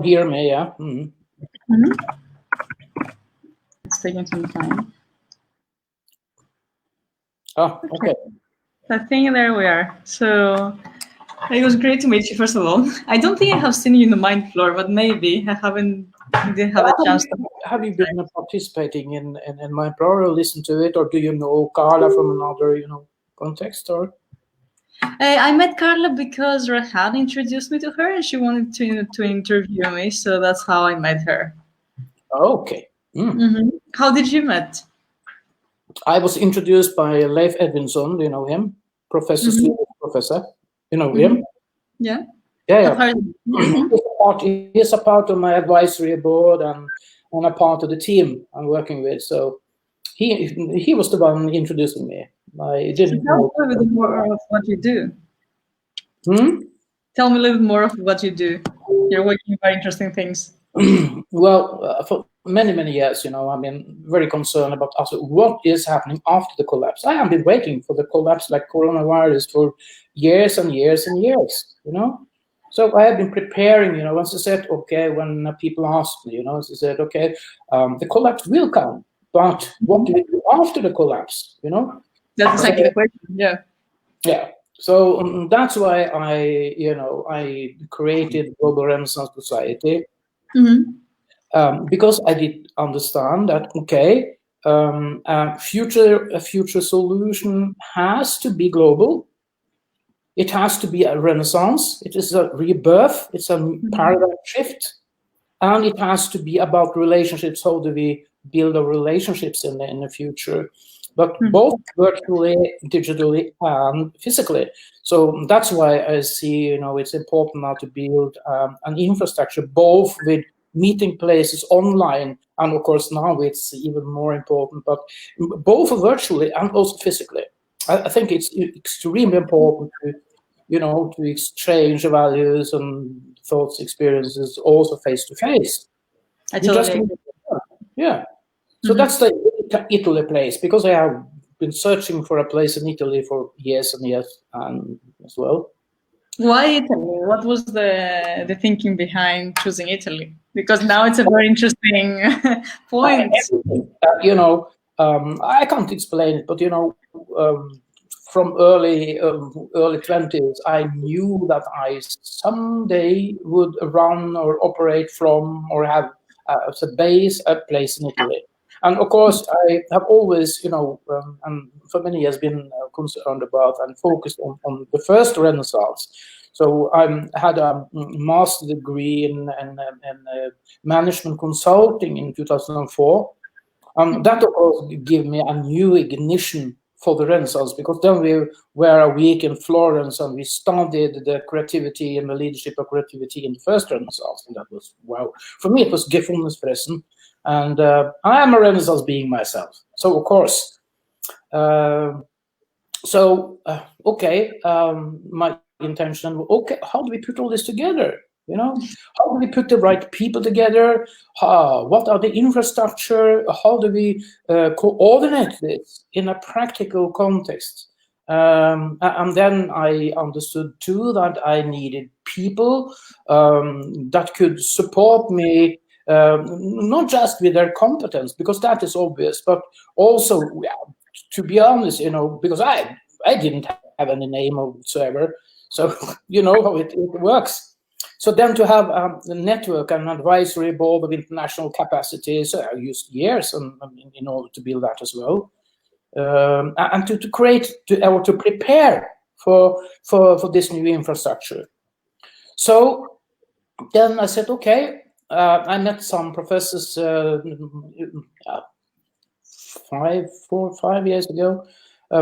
hear me, yeah. Mm-hmm. Mm-hmm. It's taking some time. Oh, okay. I think there we are. So it was great to meet you, first of all. I don't think I have seen you in the Mind Floor, but maybe I didn't have a chance to. Have you been participating in my program, or listen to it, or do you know Carla from another, context, or? I met Carla because Rahan introduced me to her, and she wanted to interview me, so that's how I met her. Okay. Mm-hmm. How did you met? I was introduced by Leif Edvinsson. Do you know him? Professor, professor. You know him? Yeah. Yeah. He's a part of my advisory board and a part of the team I'm working with. So he was the one introducing me. I didn't know. Tell me a little more of what you do. Tell me a little more of what you do. You're working on very interesting things. Well, for many years, I've been very concerned about also what is happening after the collapse. I have been waiting for the collapse like coronavirus for years and years and years, So I have been preparing, once I said, okay, when people asked me, I said, okay, the collapse will come, but what do we do after the collapse, That's exactly the question, yeah. Yeah. So that's why I created Global Renaissance Society. Because I did understand that, okay, a future solution has to be global. It has to be a renaissance. It is a rebirth. It's a paradigm shift. And it has to be about relationships. How do we build our relationships in the future? But both virtually, digitally, and physically. So that's why I see, it's important now to build an infrastructure, both with meeting places online, and of course now it's even more important, but both virtually and also physically. I think it's extremely important to exchange values and thoughts, experiences, also face to face. I totally agree. Yeah. So that's the Italy place, because I have been searching for a place in Italy for years and years as well. Why Italy? What was the thinking behind choosing Italy? Because now it's a very interesting point. I can't explain it, but from early 20s, I knew that I someday would run or operate from or have as a base a place in Italy. And of course, I have always, and for many years been concerned about and focused on the first Renaissance. So I had a master degree in management consulting in 2004. That, of course, gave me a new ignition for the Renaissance, because then we were a week in Florence and we studied the creativity and the leadership of creativity in the first Renaissance. And that was, wow. For me, it was Gefundenespressen. And I am a Renaissance being myself. So, of course, my intention, okay, how do we put all this together? How do we put the right people together? What are the infrastructure? How do we coordinate this in a practical context? And then I understood too that I needed people that could support me, not just with their competence, because that is obvious, but also, to be honest, because I didn't have any name whatsoever. So you know how it works. So then to have a network and advisory board of international capacities, I used years in order to build that as well. And to create, to prepare for this new infrastructure. So then I said, okay, I met some professors 5 years ago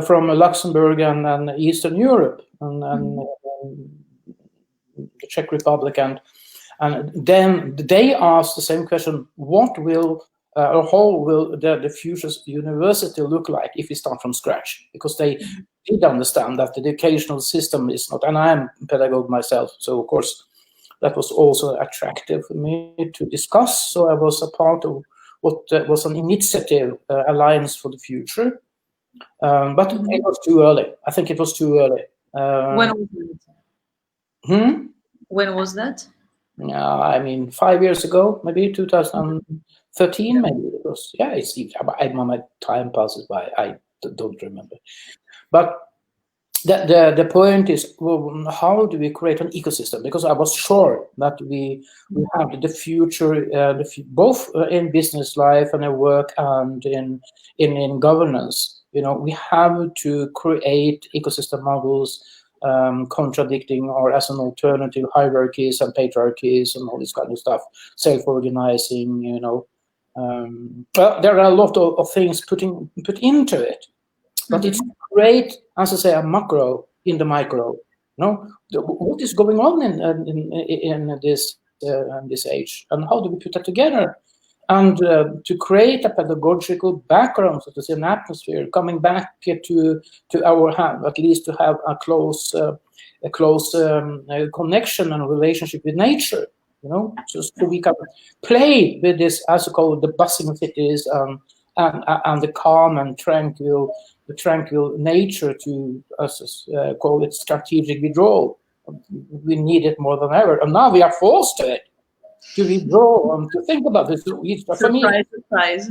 from Luxembourg and Eastern Europe and the Czech Republic, and then they asked the same question: what will or how will the future university look like if we start from scratch? Because they did understand that the educational system is not, and I am a pedagogue myself, so of course that was also attractive for me to discuss. So I was a part of what was an initiative, Alliance for the Future, but it was too early. I think it was too early. When was that? Hmm? When was that? I mean, 5 years ago, maybe 2013, maybe it was. Yeah, my time passes by. I don't remember. But the point is, well, how do we create an ecosystem? Because I was sure that we have the future, both in business life and in work and in governance. We have to create ecosystem models, contradicting or as an alternative hierarchies and patriarchies and all this kind of stuff, self-organizing. Well, there are a lot of things put into it. But it's great, as I say, a macro in the micro. What is going on in this age, and how do we put that together? And to create a pedagogical background, so to say, an atmosphere, coming back to our hand, at least to have a close connection and relationship with nature. So we can play with this, as you call it, the buzzing cities and the calm and tranquil nature to call it strategic withdrawal. We need it more than ever, and now we are forced to it, to withdraw and to think about this. Surprise.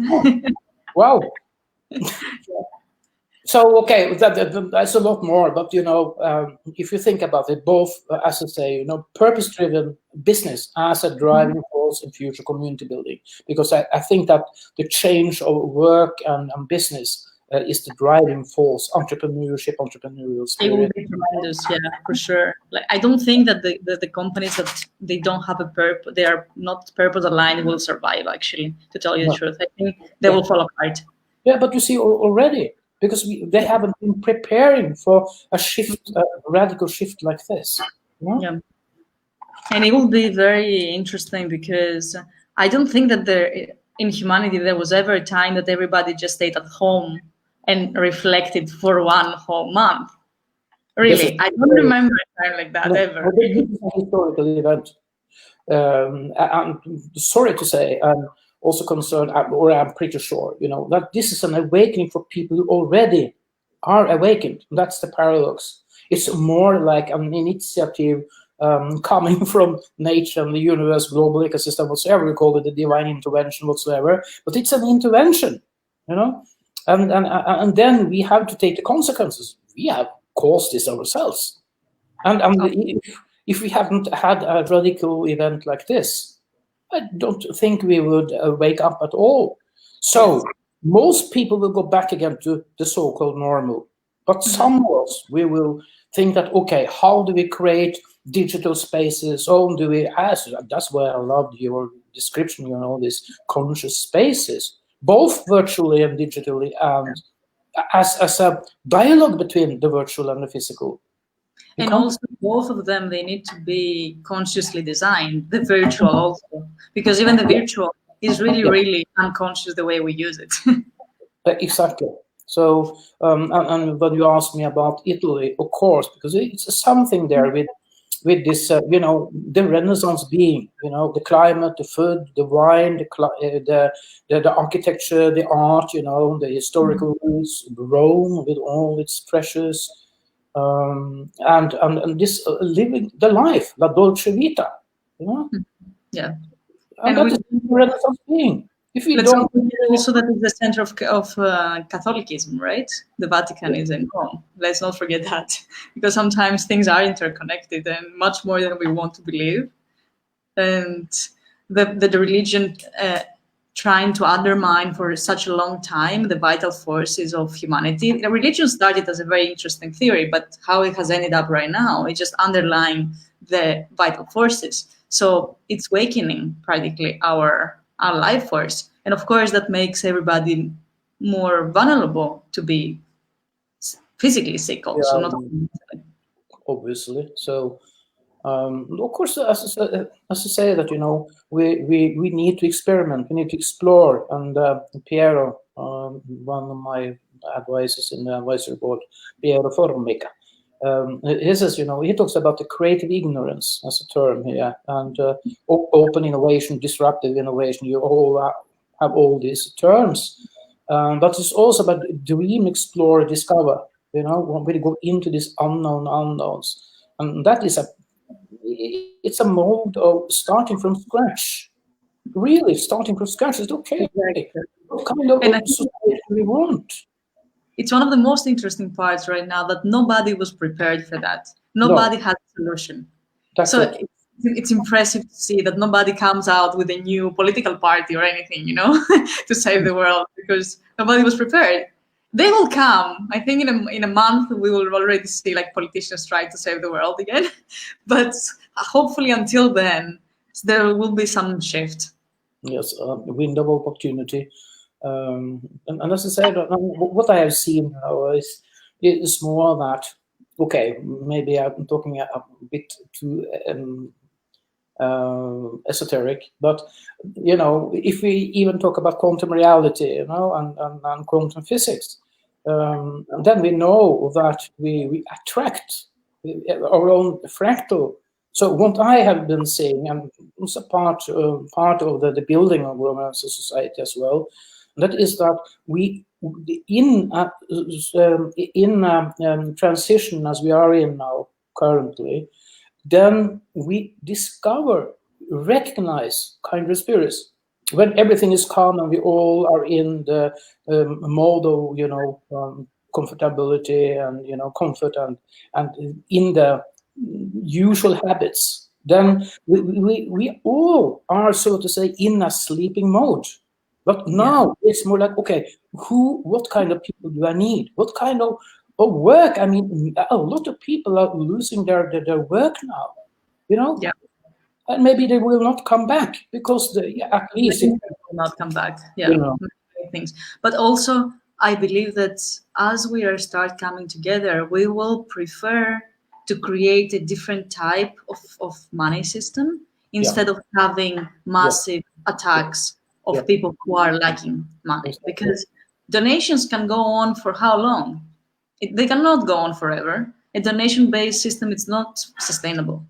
Wow. So okay, that's a lot more. But if you think about it, both as I say, purpose-driven business as a driving force in future community building, because I think that the change of work and business is the driving force. Entrepreneurial spirit. It will be tremendous, yeah, for sure. Like, I don't think that the companies that they don't have a purpose, they are not purpose aligned, will survive. Actually, to tell you the truth, I think they will fall apart. Yeah, but you see already, because they haven't been preparing for a shift, a radical shift like this. Yeah, and it will be very interesting because I don't think that in humanity there was ever a time that everybody just stayed at home and reflected for one whole month. Really, I don't remember a time like that ever. This is a historical event. I'm sorry to say, I'm also concerned, or I'm pretty sure, that this is an awakening for people who already are awakened. That's the paradox. It's more like an initiative coming from nature and the universe, global ecosystem, whatsoever you call it, the divine intervention, whatsoever. But it's an intervention, and then we have to take the consequences. We have caused this ourselves, and if we hadn't had a radical event like this, I don't think we would wake up at all. So most people will go back again to the so-called normal, but some of us, we will think that, okay, how do we create digital spaces? How do we ask? That's why I loved your description, these conscious spaces, both virtually and digitally, and as a dialogue between the virtual and the physical. And also, both of them, they need to be consciously designed, the virtual also, because even the virtual is really unconscious the way we use it. Exactly. So, and when you asked me about Italy, of course, because it's something there with this, the Renaissance being, the climate, the food, the wine, the architecture, the art, the historical roots, Rome with all its treasures, and this living the life, la dolce vita, Yeah. and that is the Renaissance being. If we don't also, that is the center of Catholicism, right? The Vatican is in Rome. Let's not forget that, because sometimes things are interconnected and much more than we want to believe. And the religion trying to undermine for such a long time the vital forces of humanity. The religion started as a very interesting theory, but how it has ended up right now, it's just underlying the vital forces. So it's awakening practically our life force. And of course, that makes everybody more vulnerable to be physically sick also. Not obviously. So, of course, as I say that, we need to experiment, we need to explore. And Piero, one of my advisors in the advisory board, Piero Formica, he says, he talks about the creative ignorance as a term here, and open innovation, disruptive innovation. You all have all these terms, but it's also about dream, explore, discover. When we go into these unknowns, and that is it's a mode of starting from scratch. Really, starting from scratch is okay. Exactly. What kind of And I think society do we want? it's one of the most interesting parts right now that nobody was prepared for that. Nobody had a solution. That's So it. it's impressive to see that nobody comes out with a new political party or anything, to save the world, because nobody was prepared. They will come. I think in a month we will already see like politicians try to save the world again. But hopefully until then there will be some shift. Yes, a window of opportunity. And as I said, what I have seen now is more that, okay, maybe I'm talking a bit too esoteric, but if we even talk about quantum reality, and quantum physics, then we know that we attract our own fractal. So what I have been saying, and it's a part of the building of romance society as well, that is that we in transition as we are in now currently, then we discover, recognize kindred spirits. When everything is calm and we all are in the mode of comfortability and comfort and in the usual habits, then we all are, so to say, in a sleeping mode. But now it's more like, okay, what kind of people do I need? What kind of work? I mean, a lot of people are losing their work now, Yeah. and maybe they will not come back because at least Will not come back. Yeah, many things. But also, I believe that as we are start coming together, we will prefer to create a different type of money system instead of having massive attacks of people who are lacking money. Exactly. Because donations can go on for how long? They cannot go on forever. A donation-based system is not sustainable.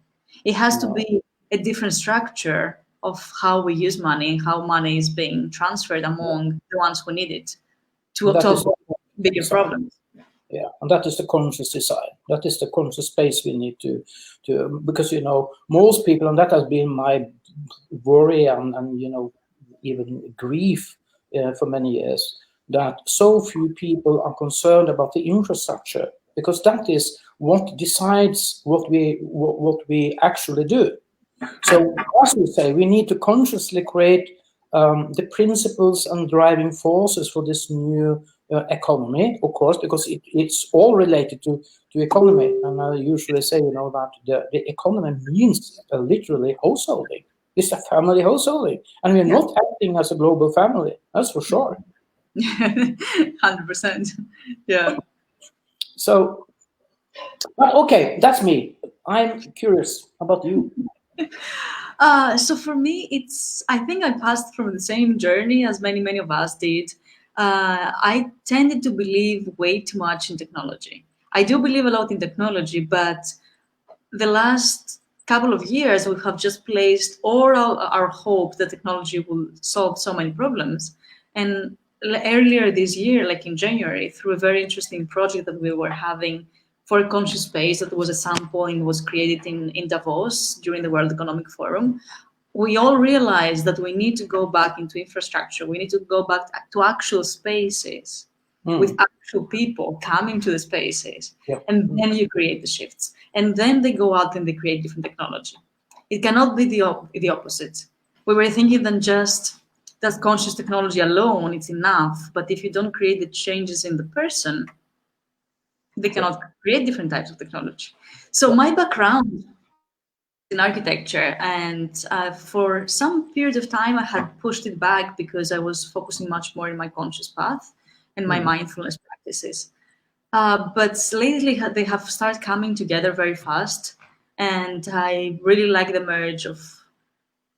It has to be a different structure of how we use money, how money is being transferred among the ones who need it to avoid bigger problems. Yeah, and that is the conscious design. That is the conscious space we need to because most people, and that has been my worry and even grief for many years, that so few people are concerned about the infrastructure, because that is what decides what we actually do. So as we say, we need to consciously create the principles and driving forces for this new economy, of course, because it's all related to economy. And I usually say, that the economy means literally householding. It's a family householding, and we're not acting as a global family. That's for sure. 100%. Yeah. So, okay, that's me. I'm curious about you. So for me, I think I passed through the same journey as many of us did. I tended to believe way too much in technology. I do believe a lot in technology, but the last couple of years, we have just placed all our hope that technology will solve so many problems. And earlier this year, like in January, through a very interesting project that we were having for a conscious space that was at some point was created in Davos during the World Economic Forum, we all realized that we need to go back into infrastructure. We need to go back to actual spaces with actual people coming to the spaces. And then you create the shifts. And then they go out and they create different technology. It cannot be the opposite. We were thinking that just that conscious technology alone, it's enough. But if you don't create the changes in the person, they cannot create different types of technology. So my background in architecture, and for some period of time I had pushed it back because I was focusing much more in my conscious path and my mindfulness practices. But lately they have started coming together very fast, and I really like the merge of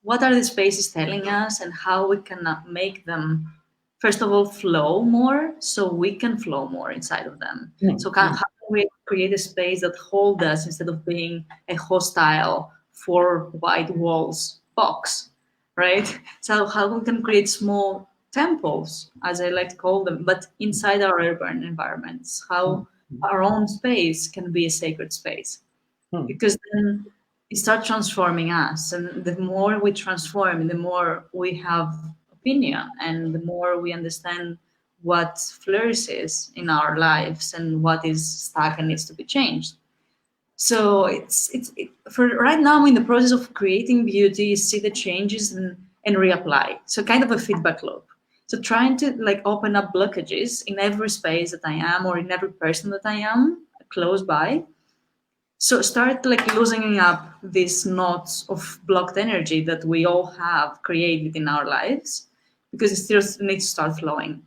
what are the spaces telling us and how we can make them, first of all, flow more so we can flow more inside of them. So how can we create a space that holds us instead of being a hostile four white walls box, right? So how we can create small temples, as I like to call them, but inside our urban environments, how our own space can be a sacred space. Because then start transforming us. And the more we transform, the more we have opinion, and the more we understand what flourishes in our lives and what is stuck and needs to be changed. So for right now, I'm in the process of creating beauty, see the changes and reapply. So kind of a feedback loop. So trying to like open up blockages in every space that I am, or in every person that I am close by. So start like loosening up these knots of blocked energy that we all have created in our lives, because it still needs to start flowing.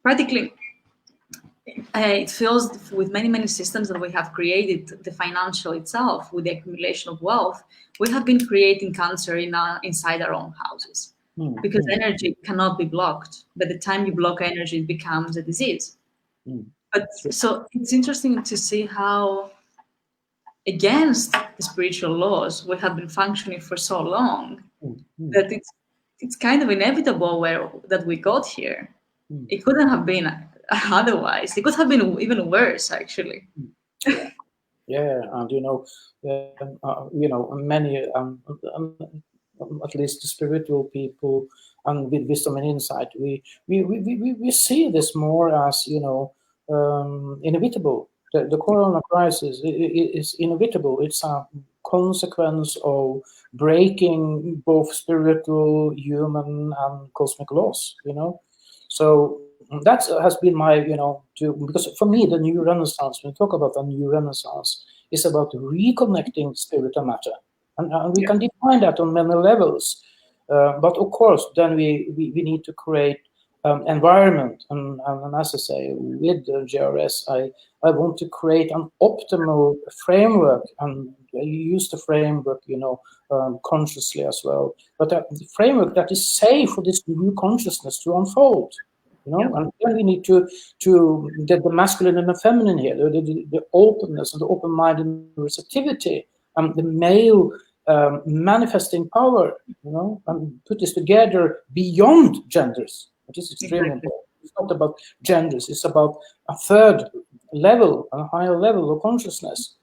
Practically, it feels with many systems that we have created, the financial itself, with the accumulation of wealth, we have been creating cancer inside our own houses, because energy cannot be blocked. By the time you block energy, it becomes a disease. But so it's interesting to see how, against the spiritual laws we have been functioning for so long, that it's kind of inevitable that we got here. It couldn't have been otherwise. It could have been even worse, actually. Yeah, and many, at least the spiritual people, and with wisdom and insight, we see this more as inevitable. The corona crisis is inevitable. It's a consequence of breaking both spiritual, human, and cosmic laws. So that has been my, because for me, the new renaissance, when we talk about the new renaissance, is about reconnecting spirit and matter. And we can define that on many levels. But of course, then we need to create environment. And as I say, with the GRS, I want to create an optimal framework, and I use the framework, consciously as well. But the framework that is safe for this new consciousness to unfold. And then we need to the masculine and the feminine here, the openness and the open-minded receptivity, and the male manifesting power, and put this together beyond genders. It is extremely important. It's not about genders, it's about a third level, a higher level of consciousness.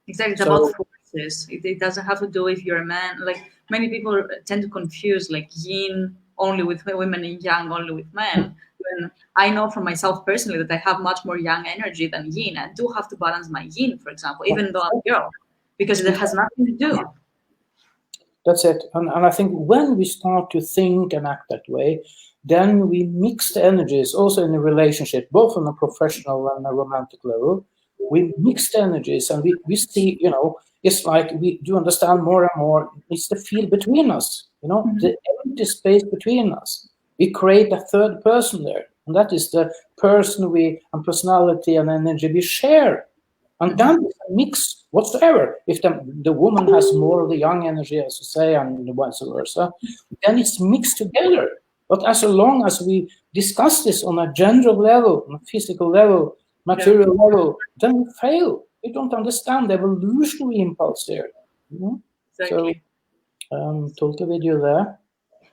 Exactly, it's about forces. It doesn't have to do if you're a man. Like many people tend to confuse like yin only with women and yang only with men. When I know for myself personally that I have much more yang energy than yin. I do have to balance my yin, for example, even though I'm a girl, because it has nothing to do. That's it. And I think when we start to think and act that way, then we mix the energies also in a relationship, both on a professional and a romantic level. We mix the energies, and we see, it's like we do understand more and more. It's the field between us, the empty space between us. We create a third person there, and that is the person and personality and energy we share. And then it's a mix whatsoever. If the woman has more of the young energy, as you say, and vice versa, then it's mixed together. But as long as we discuss this on a gender level, on a physical level, material level, then we fail. We don't understand the evolutionary impulse there. Exactly. So, totally with you there.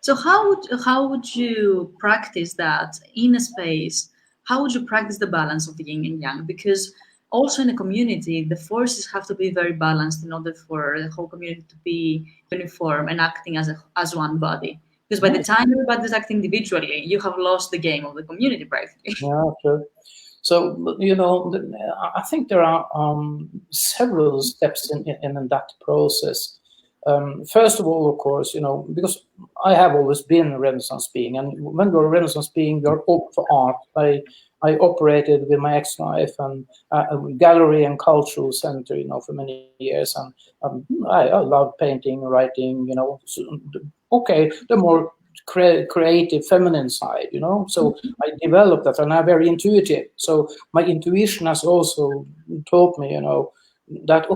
So how would you practice that in a space? How would you practice the balance of the yin and yang? Because also in a community, the forces have to be very balanced in order for the whole community to be uniform and acting as one body. Because by the time everybody's acting individually, you have lost the game of the community practically. Yeah, sure. So, I think there are several steps in that process. First of all, of course, because I have always been a Renaissance being, and when you're a Renaissance being, you're open for art. I operated with my ex-wife and a gallery and cultural center, for many years, and I love painting, writing, the more creative feminine side, so I developed that, and I'm very intuitive. So my intuition has also taught me, that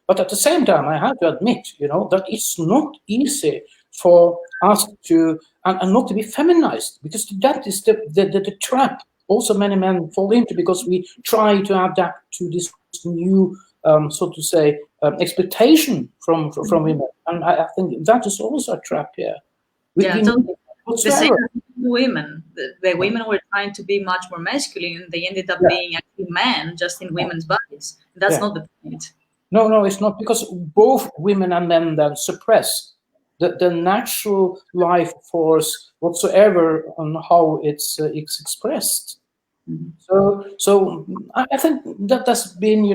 but at the same time, I have to admit, that it's not easy for us to and not to be feminized, because that is the trap. Also, many men fall into, because we try to adapt to this new, so to say, expectation from women, and I think that is also a trap here. The same with women. The women were trying to be much more masculine, and they ended up being actually men, just in women's bodies. That's not the point. No, it's not, because both women and men then suppress the natural life force whatsoever on how it's expressed. So I think that has been,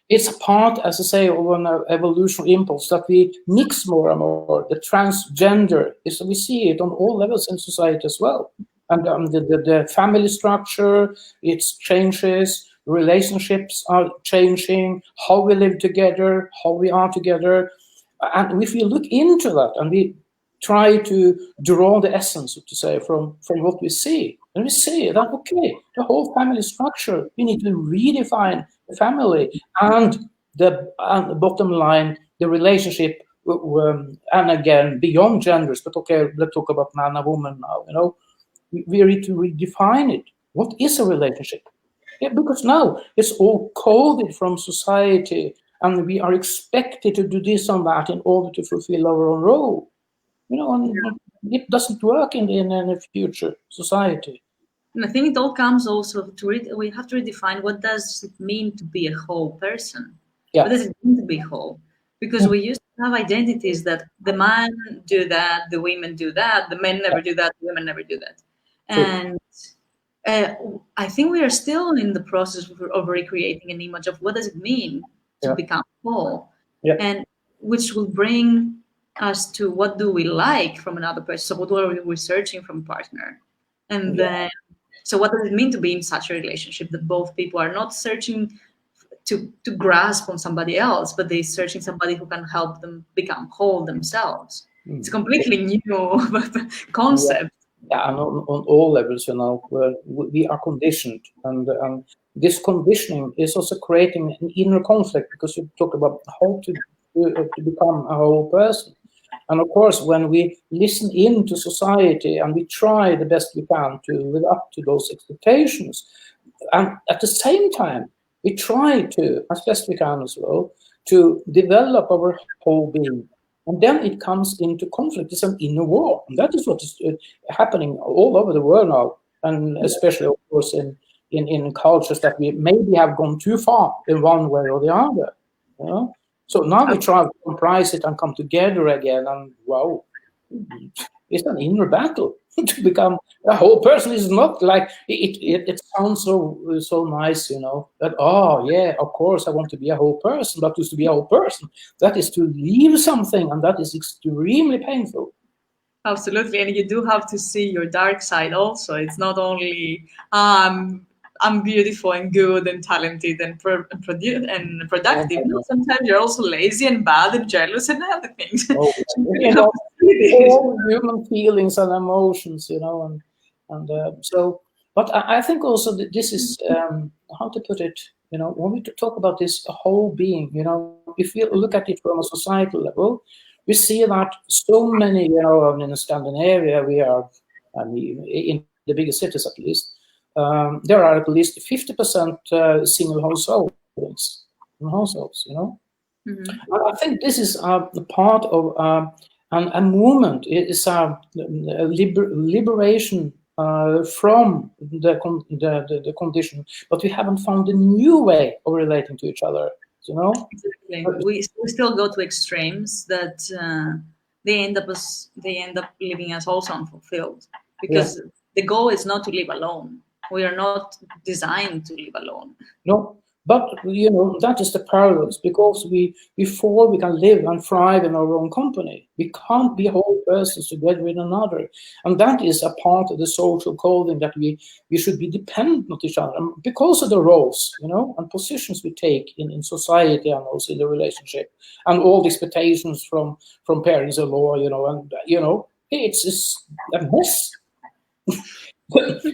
it's a part, as I say, of an evolutionary impulse that we mix more and more. The transgender is, we see it on all levels in society as well, and the family structure, it changes. Relationships are changing. How we live together, how we are together, and if we look into that and we try to draw the essence, so to say, from what we see. And we say that, okay, the whole family structure, we need to redefine the family and the bottom line, the relationship, and again, beyond genders, but okay, let's talk about man and woman now, we need to redefine it. What is a relationship? Yeah, because now it's all coded from society, and we are expected to do this and that in order to fulfill our own role. And it doesn't work in any future society. And I think it all comes also to we have to redefine what does it mean to be a whole person. Yeah. What does it mean to be whole? Because we used to have identities that the man do that, the women do that, the men never do that, the women never do that. And I think we are still in the process of recreating an image of what does it mean to become whole, and which will bring us to what do we like from another person. So what are we searching from a partner? And then, so what does it mean to be in such a relationship that both people are not searching to grasp on somebody else, but they're searching somebody who can help them become whole themselves? It's a completely new concept. Yeah, and on all levels, we are conditioned, and this conditioning is also creating an inner conflict, because you talk about how to become a whole person. And of course, when we listen into society and we try the best we can to live up to those expectations, and at the same time, we try to, as best we can as well, to develop our whole being. And then it comes into conflict. It's an inner war. And that is what is happening all over the world now. And especially, of course, in cultures that we maybe have gone too far in one way or the other. So now we try to comprise it and come together again. And wow, it's an inner battle to become a whole person. Is not like it sounds so nice, that of course I want to be a whole person, but to be a whole person, that is to leave something, and that is extremely painful. Absolutely, and you do have to see your dark side also. It's not only I'm beautiful and good and talented and productive. No, sometimes you're also lazy and bad and jealous and other things. All human feelings and emotions, so. But I think also that this is how to put it. When we talk about this whole being, if you look at it from a societal level, we see that so many, in Scandinavia, we are, in the biggest cities at least. There are at least 50% single households. I think this is a part of a movement. It is a liberation from the condition, but we haven't found a new way of relating to each other. Exactly. We still go to extremes that they end up leaving us also unfulfilled, because the goal is not to live alone. We are not designed to live alone. No, but that is the paradox, because before we can live and thrive in our own company, we can't be whole persons together with another, and that is a part of the social coding, that we should be dependent on each other, because of the roles, and positions we take in society, and also in the relationship, and all the expectations from parents-in-law, and it's a mess.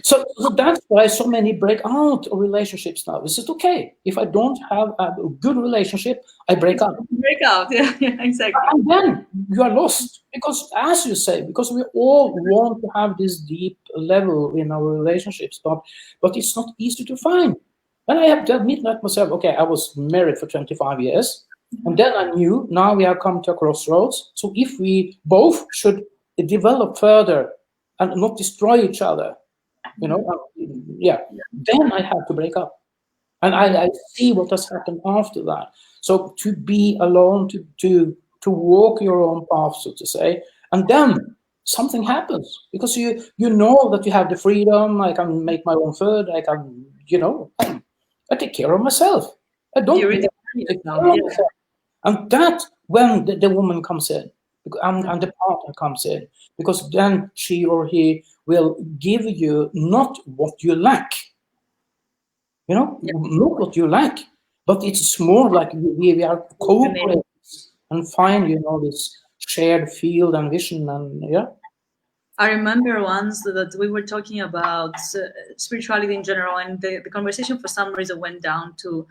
So that's why so many break out of relationships now. Is it okay if I don't have a good relationship? I break up. Break out, yeah, exactly. And then you are lost, because, as you say, because we all want to have this deep level in our relationships, but it's not easy to find. And I have to admit that myself. Okay, I was married for 25 years, and then I knew now we have come to a crossroads. So if we both should develop further and not destroy each other, then I have to break up. And I see what has happened after that. So to be alone, to walk your own path, so to say, and then something happens because you know that you have the freedom. I can make my own food. I can, I take care of myself. I don't You really need to take now, care of yeah. myself. And that when the woman comes in and the partner comes in, because then she or he will give you not what you lack, not what you lack, but it's more like we are cooperating and find, this shared field and vision and I remember once that we were talking about spirituality in general, and the conversation for some reason went down to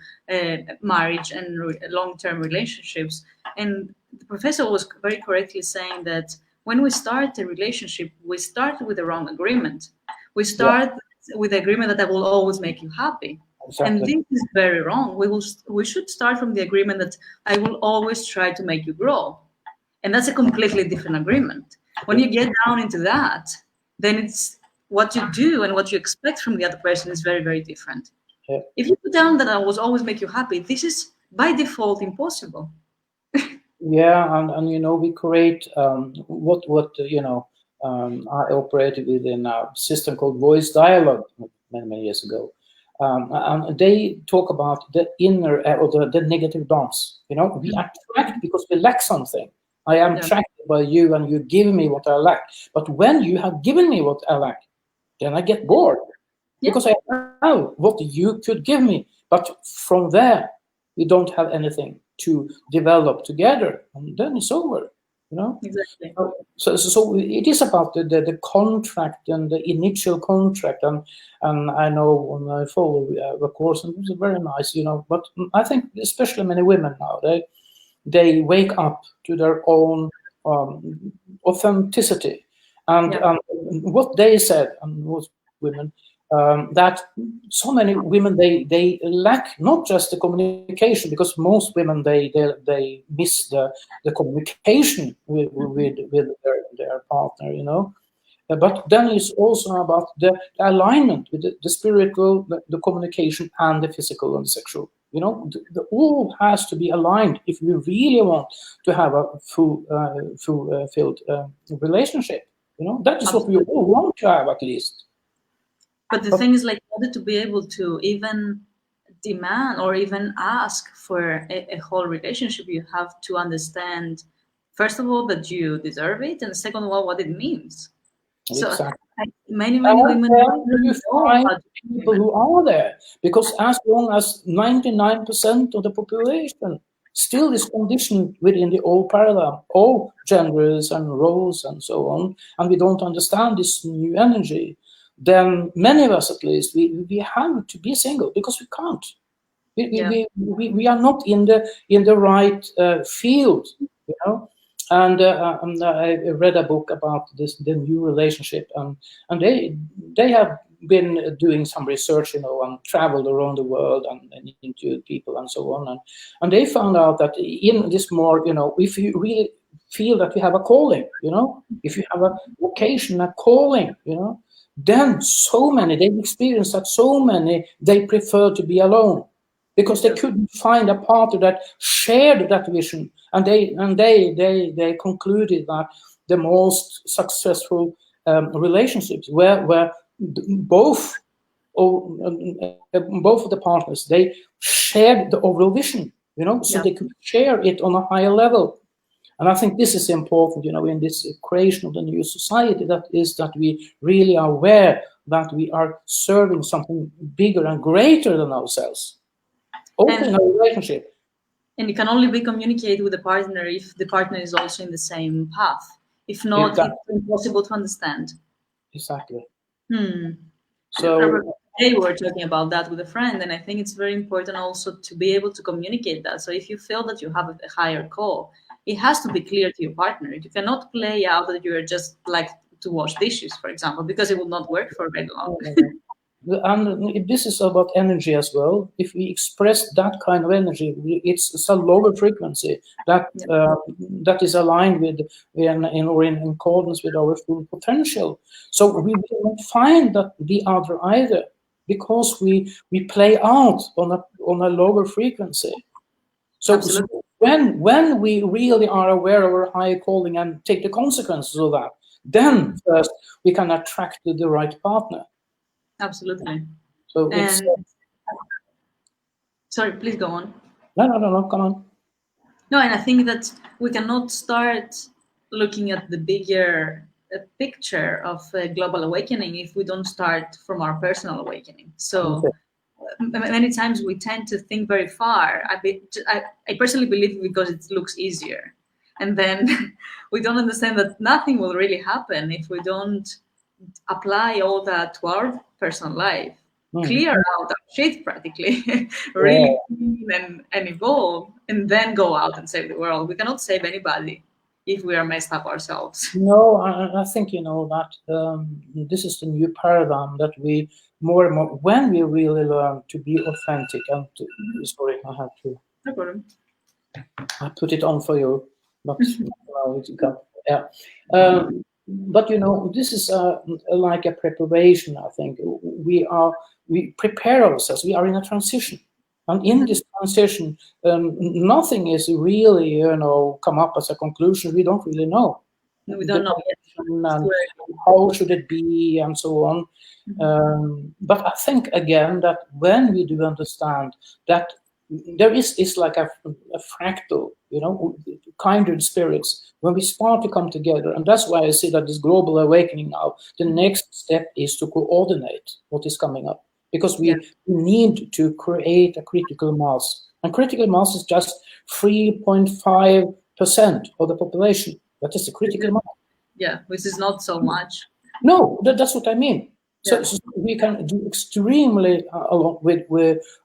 marriage and long-term relationships. And the professor was very correctly saying that when we start a relationship, we start with the wrong agreement. We start with the agreement that I will always make you happy. Exactly. And this is very wrong. We should start from the agreement that I will always try to make you grow. And that's a completely different agreement. When you get down into that, then it's what you do and what you expect from the other person is very, very different. Yeah. If you put down that I will always make you happy, this is by default impossible. Yeah, and we create what I operated within a system called voice dialogue many years ago. And they talk about the inner or the negative dance. We attract because we lack something. I am attracted by you and you give me what I lack. But when you have given me what I lack, then I get bored because I know what you could give me. But from there, we don't have anything to develop together, and then it's over. Exactly. So it is about the contract and the initial contract, and I know when I follow the course, and it was very nice, But I think especially many women now they wake up to their own authenticity, and what they said, and most women. That so many women they lack not just the communication, because most women they miss the communication with their partner, but then it's also about the alignment with the spiritual, the communication, and the physical and sexual. The all has to be aligned if we really want to have a fulfilled relationship. That is what we all want to have, at least. But the thing is, like, in order to be able to even demand or even ask for a whole relationship, you have to understand, first of all, that you deserve it, and second of all, what it means. Exactly. So many women you find people who are there, because as long as 99% of the population still is conditioned within the old paradigm, all genders and roles and so on, and we don't understand this new energy, then many of us, at least, we have to be single because we can't. We are not in the right field, And I read a book about the new relationship, and they have been doing some research, and traveled around the world and interviewed people and so on, and they found out that in this more, if you really feel that you have a calling, if you have a vocation, a calling, then so many, they experience that so many, they prefer to be alone because they couldn't find a partner that shared that vision, and they concluded that the most successful relationships where both of the partners, they shared the overall vision, so they could share it on a higher level. And I think this is important, in this creation of the new society, that we really are aware that we are serving something bigger and greater than ourselves. Also in a relationship. And it can only be communicated with the partner if the partner is also in the same path. If not, it's impossible to understand. Exactly. So today we were talking about that with a friend, and I think it's very important also to be able to communicate that. So if you feel that you have a higher call, it has to be clear to your partner. You cannot play out that you are just like to wash dishes, for example, because it will not work for very long. And this is about energy as well. If we express that kind of energy, it's a lower frequency that is aligned with in accordance with our full potential. So we will not find that the other either, because we play out on a lower frequency. So Absolutely. when we really are aware of our higher calling and take the consequences of that, then first we can attract the right partner. Absolutely. So it's And sorry, please go on. no, come on. No, and I think that we cannot start looking at the bigger picture of global awakening if we don't start from our personal awakening. So many times we tend to think very far. I personally believe because it looks easier. And then we don't understand that nothing will really happen if we don't apply all that to our personal life, clear out our shit practically, really clean and evolve, and then go out and save the world. We cannot save anybody if we are messed up ourselves. No, I think that this is the new paradigm that we more and more, when we really learn to be authentic and sorry, I have to. No problem. I put it on for you, but now it's got, yeah. But this is like a preparation. I think we prepare ourselves. We are in a transition, and in this transition, nothing is really come up as a conclusion. We don't really know. We don't know yet. And how should it be, and so on. But I think again that when we do understand that there is like a fractal, kindred spirits, when we start to come together, and that's why I say that this global awakening now, the next step is to coordinate what is coming up, because we need to create a critical mass, and critical mass is just 3.5% of the population. That is the critical mass. Yeah, which is not so much. No, that's what I mean. So we can do extremely a lot with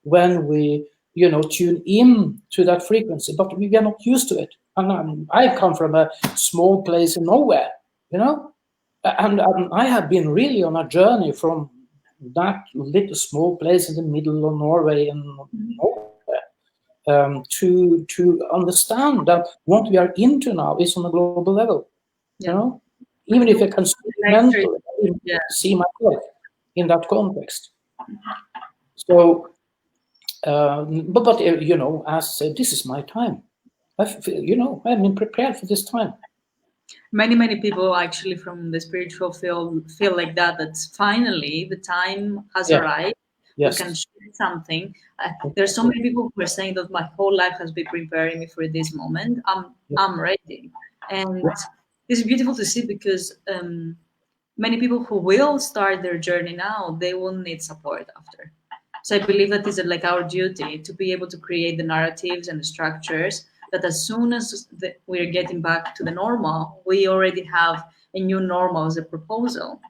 when we tune in to that frequency, but we are not used to it. And I come from a small place in nowhere, and I have been really on a journey from that little small place in the middle of Norway and nowhere, to understand that what we are into now is on a global level. Even if I can mentally see myself in that context. So, but as I said, this is my time. I've been prepared for this time. Many people actually from the spiritual field feel like that. That's finally the time has arrived. Yes. We can share something. There's so many people who are saying that my whole life has been preparing me for this moment. I'm ready, and it's beautiful to see because many people who will start their journey now, they will need support after. So I believe that is like our duty to be able to create the narratives and the structures that as soon as we're getting back to the normal, we already have a new normal as a proposal,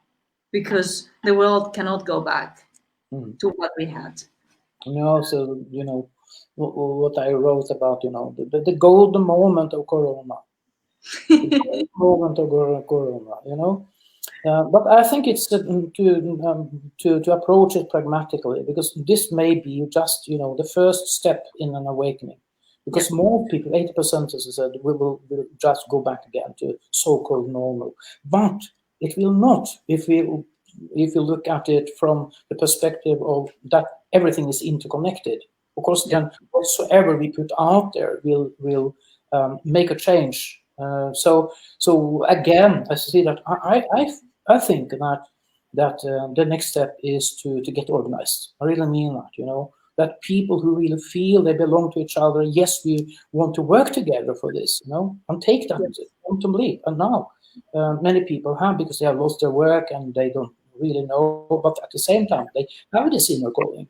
because the world cannot go back to what we had. So what I wrote about, the golden moment of Corona. The moment of Corona, but I think it's to approach it pragmatically, because this may be just the first step in an awakening. Because more people, 80%, as I said, will just go back again to so-called normal. But it will not if you look at it from the perspective of that everything is interconnected. Of course, then whatsoever we put out there will make a change. So again, I see that I think that the next step is to get organized. I really mean that, that people who really feel they belong to each other, yes, we want to work together for this, and take that quantum leap. And now many people have, because they have lost their work and they don't really know, but at the same time, they have this inner calling.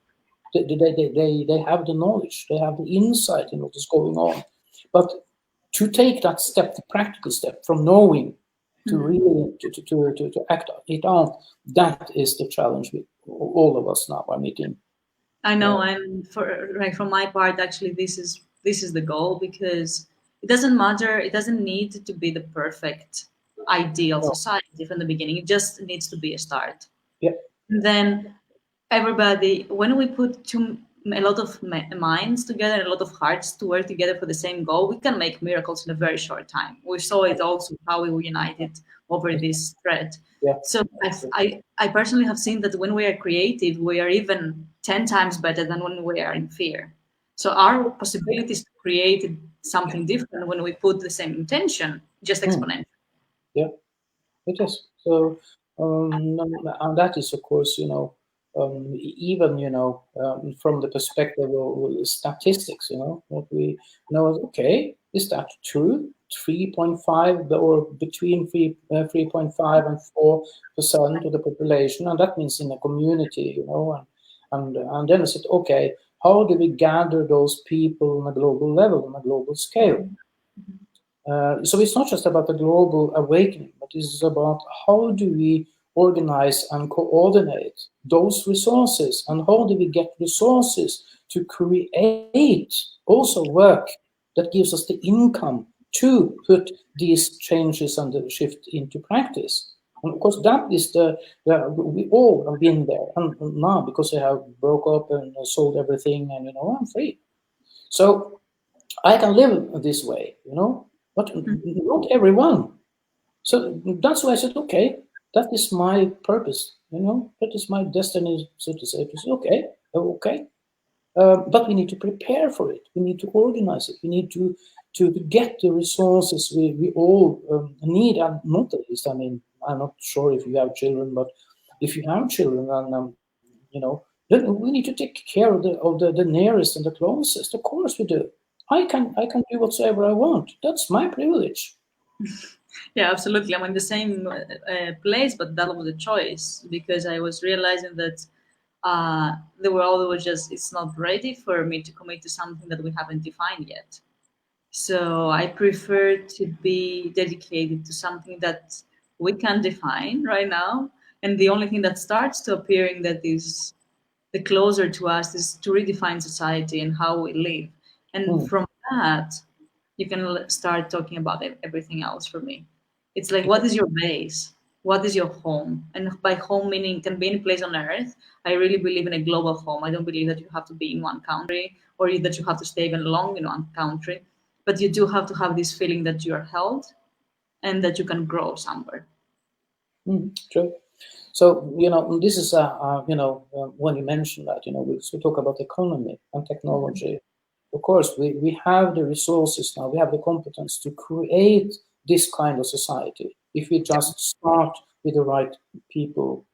They have the knowledge, they have the insight in what is going on. But to take that step, the practical step from knowing to really to act it out, that is the challenge all of us now are meeting. I know, and from my part, actually, this is the goal, because it doesn't matter. It doesn't need to be the perfect ideal society from the beginning. It just needs to be a start. Yeah. And then everybody, when we put a lot of minds together and a lot of hearts to work together for the same goal, we can make miracles in a very short time. We saw it also how we were united over this thread. Yeah. So I personally have seen that when we are creative, we are even 10 times better than when we are in fear. So our possibilities to create something different when we put the same intention, just exponential. Yeah, it is. So, and that is, of course, even from the perspective of statistics, what we know is okay. Is that true? 3.5 or between 3.5 and 4% of the population, and that means in a community, and then I said, okay, how do we gather those people on a global level, on a global scale? So it's not just about the global awakening, but it's about how do we organize and coordinate those resources, and how do we get resources to create also work that gives us the income to put these changes and the shift into practice. And of course, that is we all have been there, and now because I have broke up and sold everything, and I'm free. So I can live this way, but not everyone. So that's why I said, okay, that is my purpose, that is my destiny, so to say. To say, okay, but we need to prepare for it. We need to organize it. We need to get the resources we all need, and not the least. I mean, I'm not sure if you have children, but if you have children, and then we need to take care of the nearest and the closest. Of course we do. I can do whatsoever I want. That's my privilege. Yeah, absolutely. I'm in the same place, but that was a choice because I was realizing that the world was just, it's not ready for me to commit to something that we haven't defined yet. So I prefer to be dedicated to something that we can define right now. And the only thing that starts to appearing that is the closer to us is to redefine society and how we live. And from that, you can start talking about everything else for me. It's like, what is your base? What is your home? And by home, meaning can be any place on earth. I really believe in a global home. I don't believe that you have to be in one country or that you have to stay even long in one country. But you do have to have this feeling that you are held and that you can grow somewhere. True. So, this is, when you mention that, we talk about economy and technology. Of course, we have the resources now, we have the competence to create this kind of society if we just start with the right people.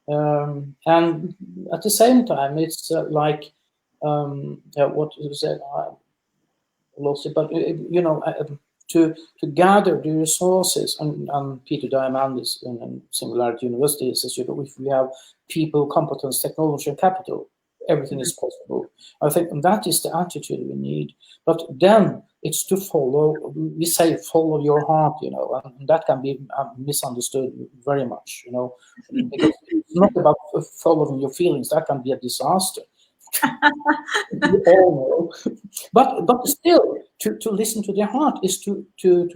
And at the same time, it's what you said, I lost it, but to gather the resources, and Peter Diamandis in Singularity University says, if we have people, competence, technology, and capital, everything is possible. I think that is the attitude we need. But then it's to follow. We say follow your heart, and that can be misunderstood very much, because it's not about following your feelings. That can be a disaster. We all know. But still, to listen to their heart is to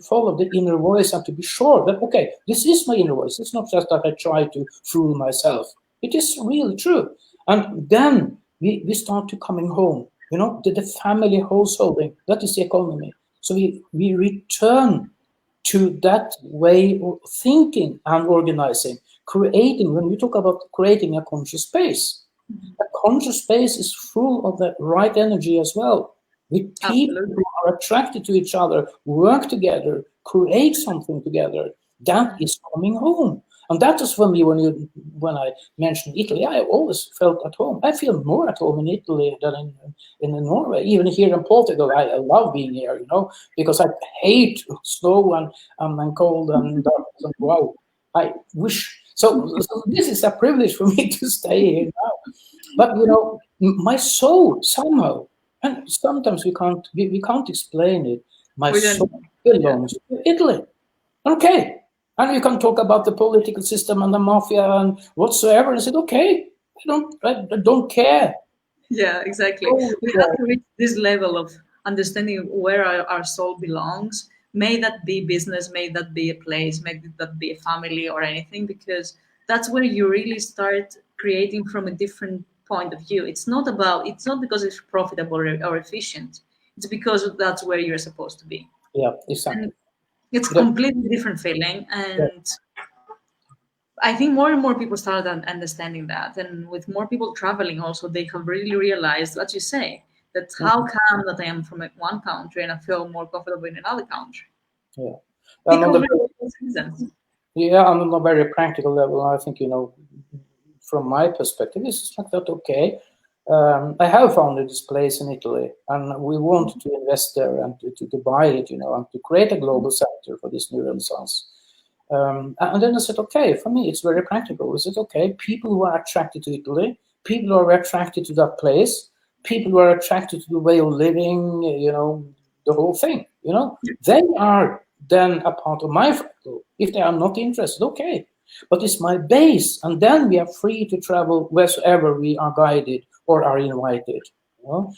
follow the inner voice and to be sure that, okay, this is my inner voice. It's not just that I try to fool myself. It is really true. And then we start to coming home, the family householding, that is the economy. So we return to that way of thinking and organizing, creating. When we talk about creating a conscious space, a conscious space is full of the right energy as well. With people who are attracted to each other, work together, create something together. That is coming home. And that is for me, when I mentioned Italy, I always felt at home. I feel more at home in Italy than in Norway. Even here in Portugal, I love being here, because I hate snow and cold and darkness. And wow, I wish. So this is a privilege for me to stay here now. But my soul somehow, and sometimes we can't explain it. My soul belongs to Italy. Okay. And you can talk about the political system and the mafia and whatsoever. And I said, okay, I don't care. Yeah, exactly. We have to reach this level of understanding where our soul belongs. May that be business, may that be a place, may that be a family or anything, because that's where you really start creating from a different point of view. It's not because it's profitable or efficient. It's because that's where you're supposed to be. Yeah, exactly. And it's completely different feeling. And I think more and more people started understanding that. And with more people traveling also, they have really realized, as you say, That's how come that I am from one country and I feel more comfortable in another country. Yeah. Because of reasons. Yeah, on a very practical level, I think, from my perspective, it's like that, okay. I have founded this place in Italy, and we want to invest there and to buy it, and to create a global center for this new renaissance. And then I said, okay, for me, it's very practical. I said, okay, people who are attracted to Italy, people who are attracted to that place, people who are attracted to the way of living, the whole thing, they are then a part of my fractal. If they are not interested, okay. But it's my base, and then we are free to travel wheresoever we are guided or are invited.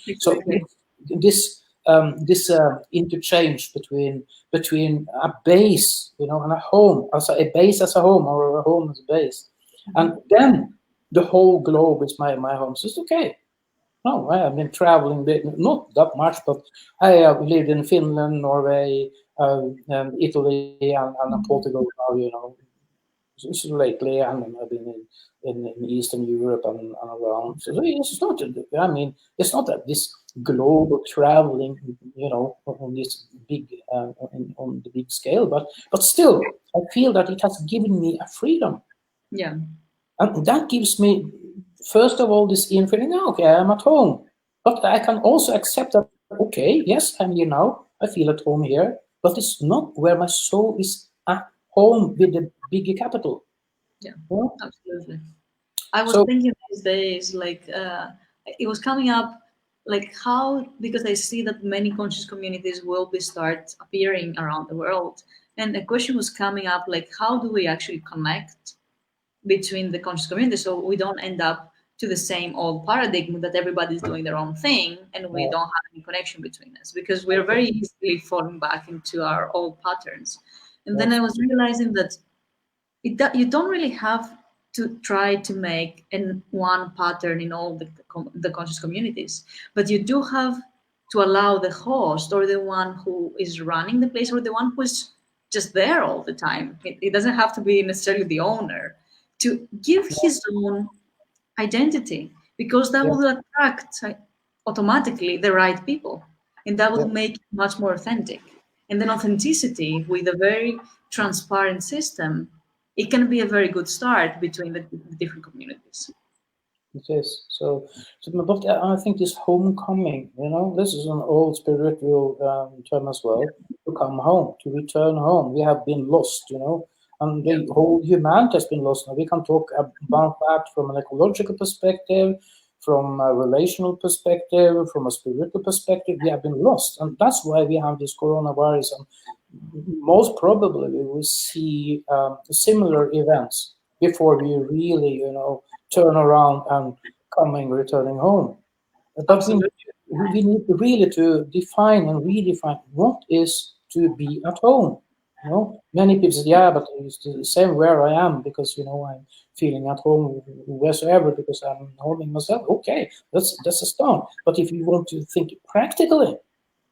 Exactly. So this interchange between a base, and a home, as a base as a home, or a home as a base, and then the whole globe is my home. So it's okay. No, I have been traveling, not that much, but I have lived in Finland, Norway, Italy, and Portugal now, just lately, and I've been in Eastern Europe and around. So it's not, it's not that this global traveling, on this big, on the big scale, but still, I feel that it has given me a freedom. Yeah. And that gives me, first of all, this feeling, okay, I'm at home. But I can also accept that, okay, yes, I'm here now. I feel at home here. But it's not where my soul is at home with the bigger capital. Yeah, absolutely. I was thinking these days, it was coming up, how, because I see that many conscious communities will start appearing around the world. And the question was coming up, how do we actually connect between the conscious community so we don't end up to the same old paradigm that everybody's doing their own thing and we don't have any connection between us, because we're very easily falling back into our old patterns. And then I was realizing that you don't really have to try to make one pattern in all the conscious communities, but you do have to allow the host or the one who is running the place or the one who's just there all the time. It doesn't have to be necessarily the owner, to give his own identity, because that will attract automatically the right people, and that will make it much more authentic. And then authenticity with a very transparent system, it can be a very good start between the different communities. It is. So but I think this homecoming, this is an old spiritual term as well, to come home, to return home. We have been lost, and the whole humanity has been lost. Now we can talk about that from an ecological perspective, from a relational perspective, from a spiritual perspective. We have been lost, and that's why we have this coronavirus. And most probably we will see similar events before we really, turn around and returning home. But we need really to define and redefine what is to be at home. Many people say, yeah, but it's the same where I am, because I'm feeling at home wheresoever because I'm holding myself. Okay, that's a start. But if you want to think practically,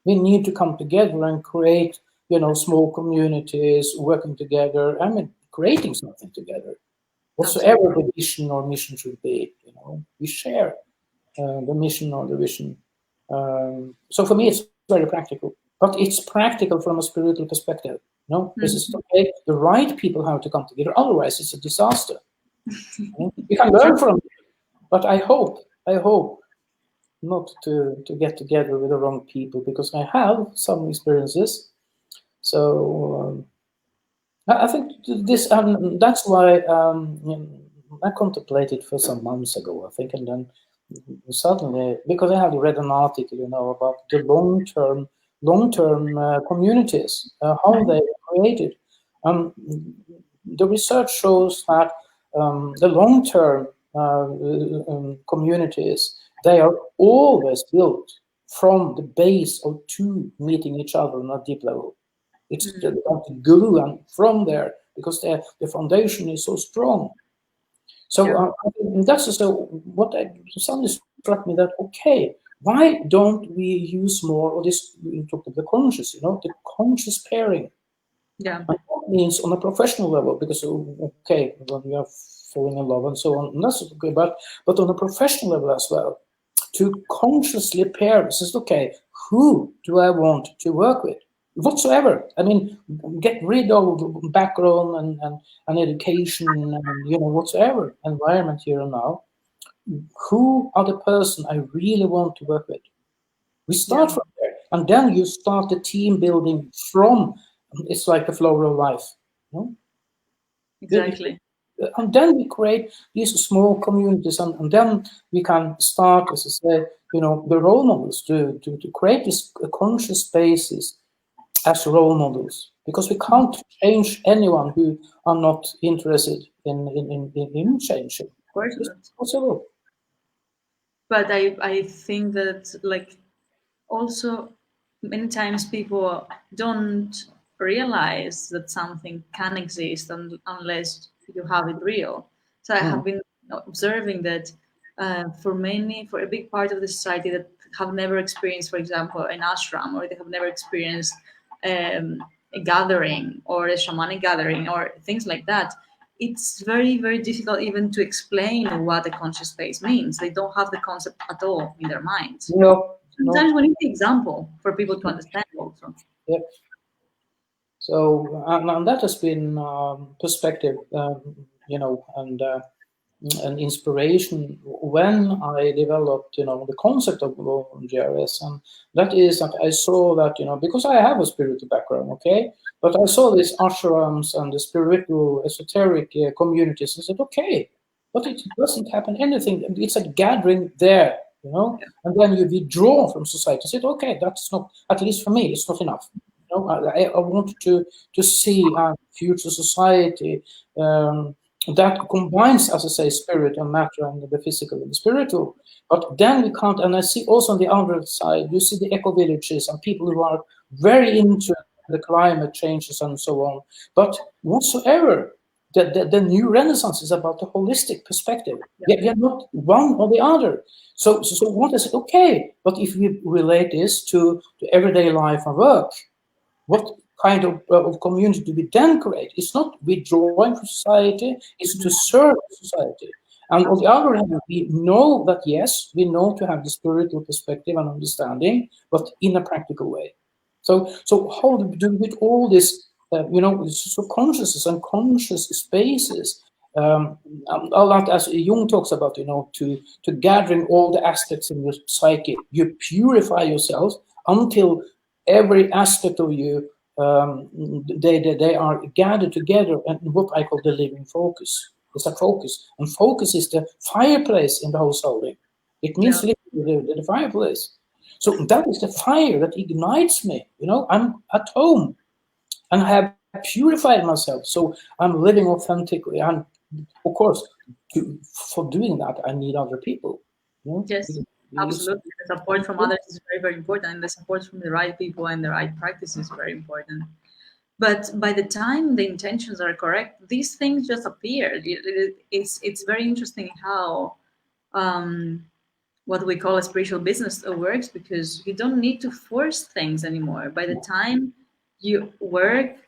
we need to come together and create, small communities working together. Creating something together. Whatsoever the vision or mission should be, we share the mission or the vision. So for me, it's very practical, but it's practical from a spiritual perspective. This is okay. The right people have to come together. Otherwise, it's a disaster. We can learn from it, but I hope not to get together with the wrong people, because I have some experiences. So I think this, that's why I contemplated for some months ago, I think, and then suddenly, because I had read an article, about the long-term communities, how they are created. The research shows that the long-term communities, they are always built from the base of two meeting each other on a deep level. It's the glue, and from there, because the foundation is so strong. So that's just what suddenly struck me, that okay, why don't we use more of this? You talked about the conscious, the conscious pairing. Yeah, and that means on a professional level, because when we are falling in love and so on, and that's okay, but on a professional level as well. to consciously pair. Says, okay, who do I want to work with? Whatsoever. I mean, get rid of background and education and whatsoever environment here and now. Who are the person I really want to work with? We start from there, and then you start the team building from. It's like the flow of life. Exactly. And then we create these small communities, and then we can start, as I say, the role models to create this conscious spaces as role models, because we can't change anyone who are not interested in changing. Of course It's not. possible. But I think that, like, also many times people don't realize that something can exist unless you have it real. So I have been observing that for a big part of the society that have never experienced, for example, an ashram, or they have never experienced a gathering or a shamanic gathering or things like that, it's very, very difficult even to explain what a conscious space means. They don't have the concept at all in their minds. No. Sometimes we need the example for people to understand also. Yeah. So, and that has been perspective, and inspiration when I developed, the concept of GRS, and that is that I saw that, because I have a spiritual background, okay, but I saw these ashrams and the spiritual esoteric communities, and said, okay, but it doesn't happen anything. It's a gathering there, and then you withdraw from society. I said, okay, that's not, at least for me, it's not enough. I wanted to see a future society that combines, as I say, spirit and matter, and the physical and the spiritual. But then we can't, and I see also on the other side, you see the eco villages and people who are very into the climate changes and so on. But whatsoever, the new renaissance is about the holistic perspective. We are not one or the other. So what is it? Okay, but if we relate this to everyday life and work, what kind of community do we then create? It's not withdrawing from society, it's to serve society. And on the other hand, we know that, yes, we know to have the spiritual perspective and understanding, but in a practical way. So how do we do with all this, so consciousness and conscious spaces, all that, as Jung talks about, to gathering all the aspects in your psyche, you purify yourself until every aspect of you, they are gathered together, and what I call the living focus. It's a focus, and focus is the fireplace in the householding. It means literally the fireplace. So that is the fire that ignites me. I'm at home, and I have purified myself, so I'm living authentically. And of course, for doing that, I need other people. Yes. Absolutely. The support from others is very, very important. And the support from the right people and the right practice is very important. But by the time the intentions are correct, these things just appear. It's very interesting how what we call a spiritual business works, because you don't need to force things anymore. By the time you work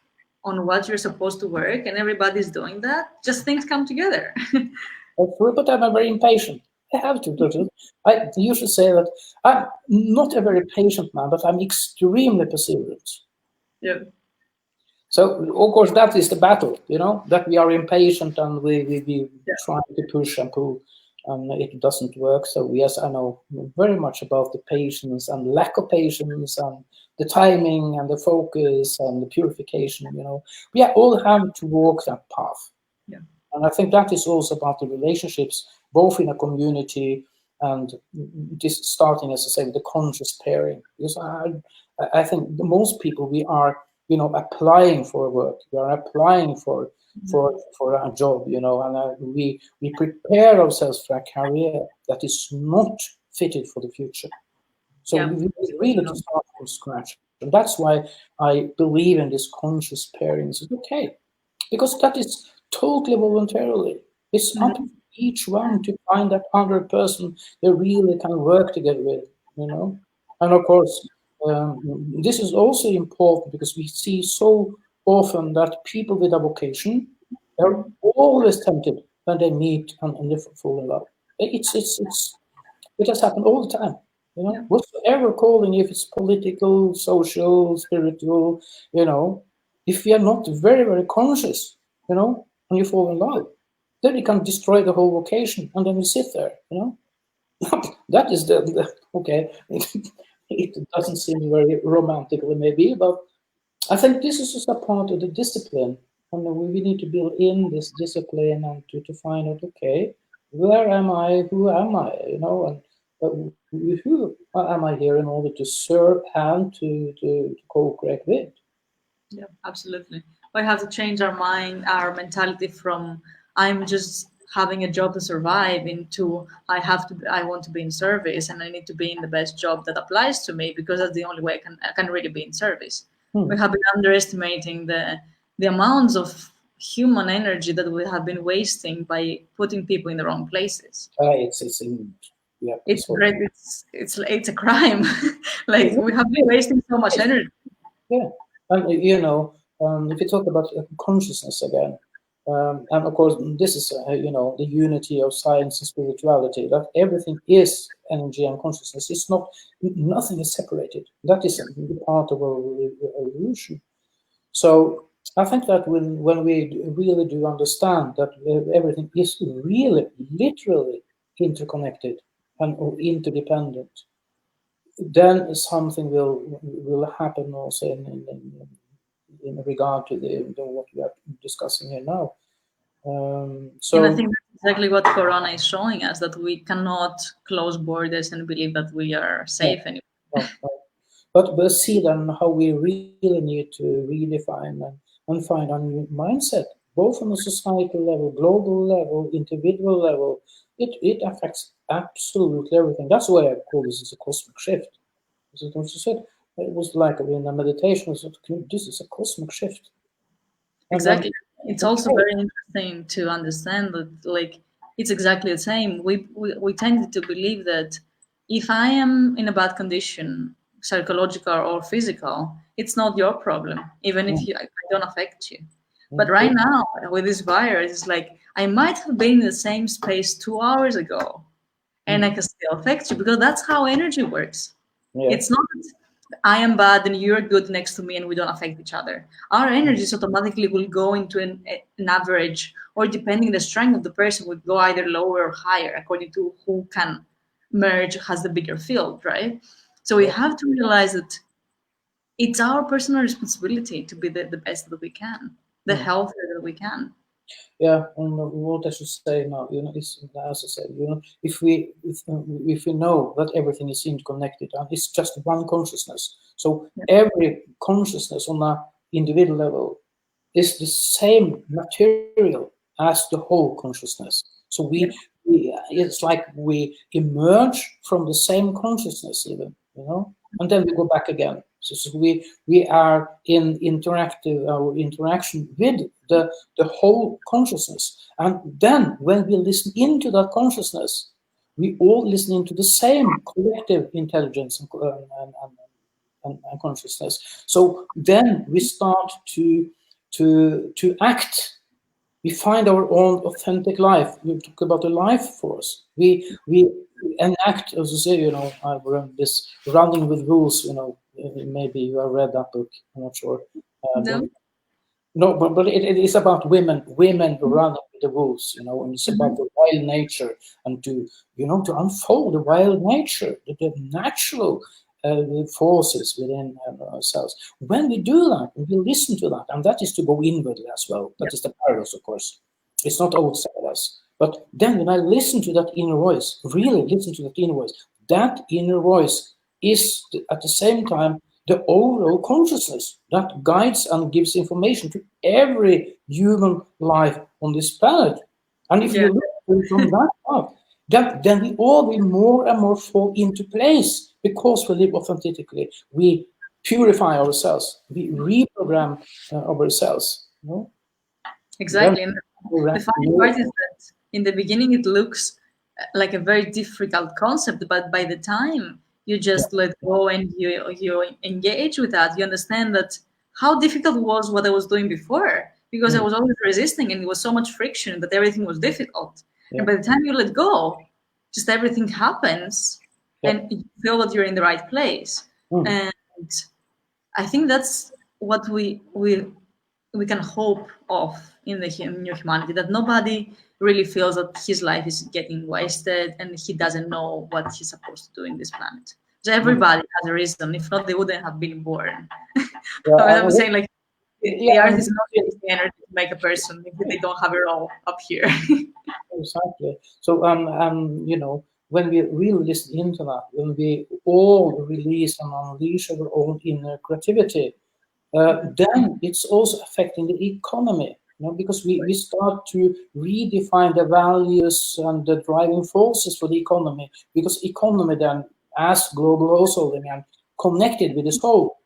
on what you're supposed to work and everybody's doing that, just things come together. But I'm very impatient. I have to do it. I usually say that I'm not a very patient man, but I'm extremely perseverant. Yeah. So, of course, that is the battle, that we are impatient and we try to push and pull, and it doesn't work. So, yes, I know very much about the patience and lack of patience and the timing and the focus and the purification, We all have to walk that path. Yeah. And I think that is also about the relationships, both in a community and just starting, as I say, with the conscious pairing. Because I think most people, we are, applying for work, we are applying for a job, and we prepare ourselves for a career that is not fitted for the future. So we really to start from scratch. And that's why I believe in this conscious pairing. It's okay, because that is totally voluntarily. It's up to each one to find that other person they really can work together with, And of course, this is also important because we see so often that people with a vocation are always tempted when they meet and they fall in love. It's It has happened all the time. Whatsoever calling, if it's political, social, spiritual, if we are not very, very conscious, and you fall in love, then it can destroy the whole vocation, and then we sit there, That is the okay. It doesn't seem very romantic, maybe, but I think this is just a part of the discipline, and we need to build in this discipline and to find out, okay, where am I? Who am I? And who am I here in order to serve and to co-create with? Yeah, absolutely. We have to change our mind, our mentality from I'm just having a job to survive into I want to be in service and I need to be in the best job that applies to me because that's the only way I can really be in service. We have been underestimating the amounts of human energy that we have been wasting by putting people in the wrong places. It's great. It's a crime. Like we have been wasting so much energy. Yeah, and if you talk about consciousness again, and of course this is the unity of science and spirituality, that everything is energy and consciousness. It's not, nothing is separated. That is the part of our evolution. So I think that when we really do understand that everything is really, literally interconnected and interdependent, then something will happen also in regard to what we are discussing here now. And I think that's exactly what Corona is showing us, that we cannot close borders and believe that we are safe anymore. But see then how we really need to redefine and find a new mindset, both on a societal level, global level, individual level. It affects absolutely everything. That's why I call this a cosmic shift. As I also said, it was like in a meditation, this is a cosmic shift. Exactly. It's also very interesting to understand that, like, it's exactly the same. We tended to believe that if I am in a bad condition, psychological or physical, it's not your problem, even if I don't affect you. But right now, with this virus, it's like I might have been in the same space 2 hours ago, and I can still affect you because that's how energy works. It's not I am bad and you're good next to me and we don't affect each other. Our energies automatically will go into an average, or depending the strength of the person, would go either lower or higher according to who can merge, has the bigger field, right? So we have to realize that it's our personal responsibility to be the best that we can, the healthier that we can. Yeah, and what I should say now, is, as I said, if we know that everything is interconnected and it's just one consciousness, so every consciousness on an individual level is the same material as the whole consciousness. So it's like we emerge from the same consciousness, even, and then we go back again. So we are in interaction with the whole consciousness, and then when we listen into that consciousness, we all listen into the same collective intelligence and consciousness. So then we start to act. We find our own authentic life. We talk about the life force. We enact, as you say, I run this running with rules. Maybe you have read that book. I'm not sure. But it is about women running with the rules. And it's about the wild nature and to unfold the wild nature, the natural forces within ourselves. When we do that, we listen to that, and that is to go inwardly as well. That is the paradox, of course. It's not outside us. But then when I listen to that inner voice, really listen to that inner voice is at the same time the overall consciousness that guides and gives information to every human life on this planet. And if you look from that up, then we all will more and more fall into place because we live authentically. We purify ourselves. We reprogram ourselves. Exactly. And the funny part is that in the beginning it looks like a very difficult concept, but by the time you just let go and you engage with that, you understand that how difficult was what I was doing before, because I was always resisting and it was so much friction that everything was difficult. And by the time you let go, just everything happens, and you feel that you're in the right place. And I think that's what we can hope of in the new humanity, that nobody really feels that his life is getting wasted and he doesn't know what he's supposed to do in this planet. So everybody has a reason. If not, they wouldn't have been born. I'm saying, like, the earth is not using energy to make a person if they don't have a role up here. Exactly. So, when we really listen into that, when we all release and unleash our own inner creativity, then it's also affecting the economy, because we start to redefine the values and the driving forces for the economy, because economy then, as global householding and connected with the soul,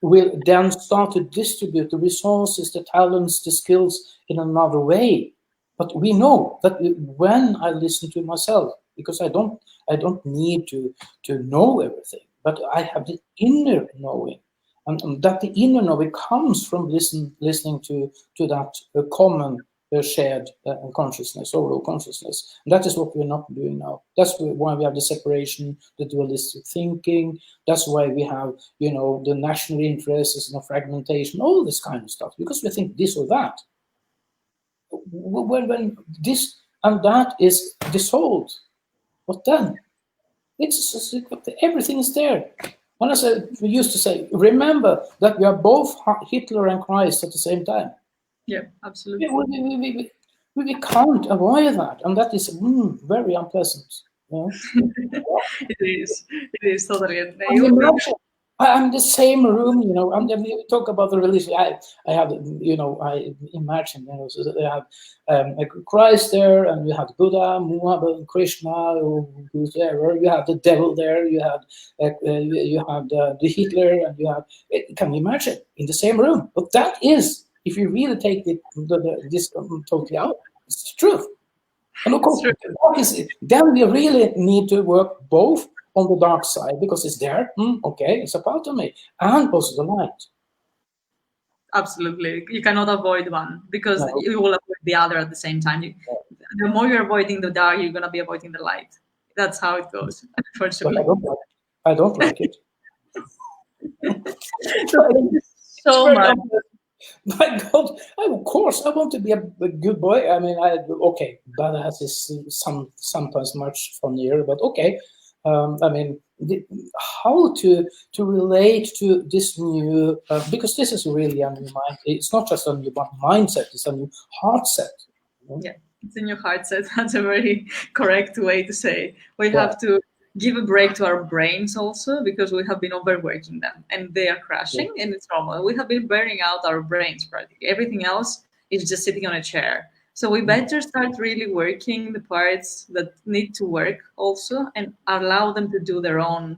will then start to distribute the resources, the talents, the skills in another way. But we know that when I listen to myself, because I don't need to know everything, but I have the inner knowing, and that the inner knowing comes from listening to that common shared consciousness, overall consciousness. And that is what we're not doing now. That's why we have the separation, the dualistic thinking. That's why we have, the national interests and the fragmentation, all this kind of stuff, because we think this or that. When this and that is dissolved, what then? It's everything is there. When we used to say, remember that we are both Hitler and Christ at the same time. Yeah, absolutely. We can't avoid that, and that is very unpleasant. It is totally. I'm in the same room, and then we talk about the religion. I have, I imagine, so they have like Christ there, and you have Buddha, Muhammad, Krishna, who's there. You have the devil there. You have the Hitler, and you have. Can you imagine in the same room? But that is, if you really take this totally out, it's the truth. And of course, then we really need to work both on the dark side, because it's there, okay, it's a part of me, and also the light. Absolutely. You cannot avoid one, because you will avoid the other at the same time. The more you're avoiding the dark, you're going to be avoiding the light. That's how it goes, unfortunately. I don't like it. So thank you so much. My God, of course, I want to be a good boy. I mean, badass is sometimes much funnier, but okay. I mean, how to relate to this new, because this is really a new mind. It's not just a new mindset, it's a new heart set. Yeah, it's a new heart set. That's a very correct way to say. We have to give a break to our brains also, because we have been overworking them and they are crashing, and it's normal. We have been burning out our brains practically. Everything else is just sitting on a chair. So we better start really working the parts that need to work also, and allow them to do their own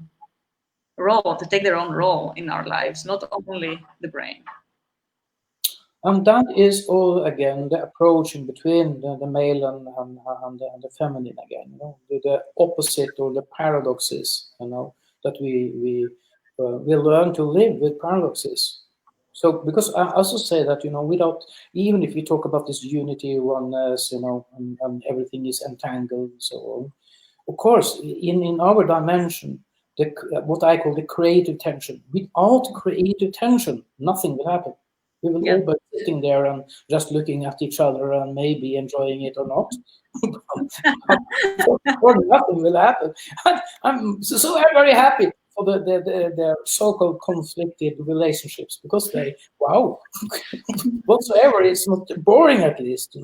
role, to take their own role in our lives, not only the brain. And that is all, again, the approach in between the male and the feminine, again, the opposite or the paradoxes, that we learn to live with paradoxes. So, because I also say that, without, even if we talk about this unity, oneness, and everything is entangled and so on, of course, in our dimension, what I call the creative tension, without creative tension, nothing will happen. We will all be sitting there and just looking at each other and maybe enjoying it or not. or nothing will happen. I'm so very happy for the so-called conflicted relationships, because they, whatsoever, it's not boring, at least,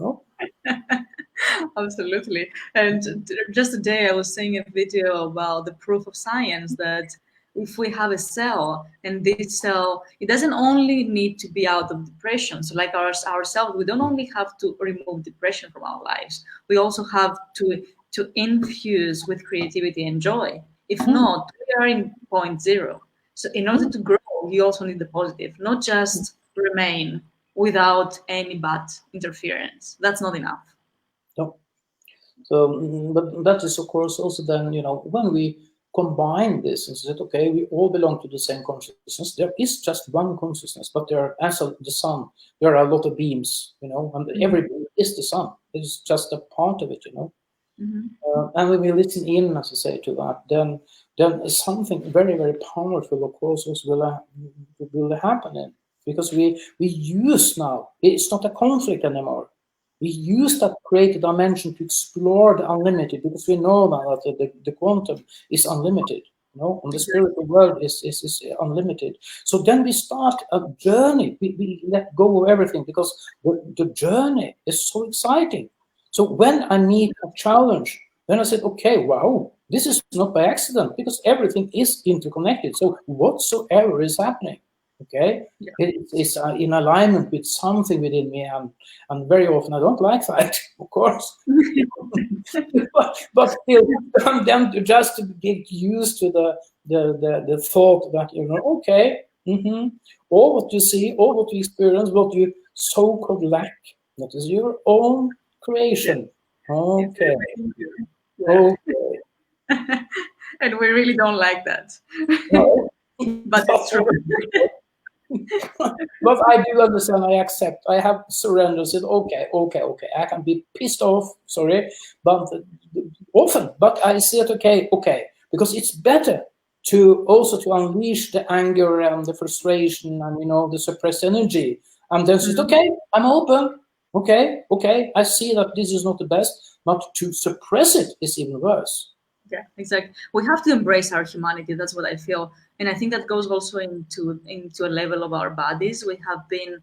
Absolutely. And just today I was seeing a video about the proof of science that if we have a cell, and this cell, it doesn't only need to be out of depression. So like ourselves, we don't only have to remove depression from our lives, we also have to infuse with creativity and joy. If not, we are in point zero. So in order to grow, you also need the positive, not just remain without any bad interference. That's not enough. No. So, but that is, of course, also then, when we combine this and said, okay, we all belong to the same consciousness. There is just one consciousness, but there are, as the sun, there are a lot of beams, and every beam is the sun. It's just a part of it, And when we listen in, as I say, to that, then something very, very powerful, of course, will happen. Because we use now, it's not a conflict anymore. We use that creative dimension to explore the unlimited, because we know now that the quantum is unlimited. And the spiritual world is unlimited. So then we start a journey. We let go of everything, because the journey is so exciting. So when I meet a challenge, then I said, okay, wow, this is not by accident, because everything is interconnected. So whatsoever is happening, okay, it's in alignment with something within me, and very often I don't like that, of course. but still, them to just to get used to the thought that okay, all what you see, all what you experience, what you so-called lack, that is your own creation. Okay. Okay. And we really don't like that. No. But it's true. But I do understand, I accept, I have surrendered, said, okay, I can be pissed off, sorry, but often, but I said, okay, because it's better to also to unleash the anger and the frustration and, the suppressed energy. And then said, okay, I'm open, okay, I see that this is not the best, but to suppress it is even worse. Yeah, exactly. We have to embrace our humanity. That's what I feel, and I think that goes also into a level of our bodies. We have been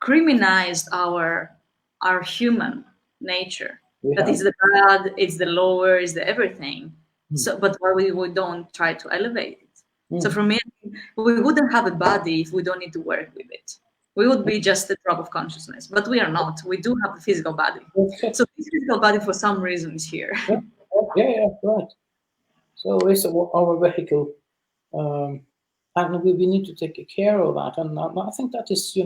criminalized our human nature. That is the bad, it's the lower, it's the everything. So, but why we don't try to elevate it. So for me, we wouldn't have a body if we don't need to work with it. We would be just a drop of consciousness, but we are not. We do have a physical body. So this physical body, for some reason, is here. Yeah, right. So it's our vehicle, and we need to take care of that. And I think that is,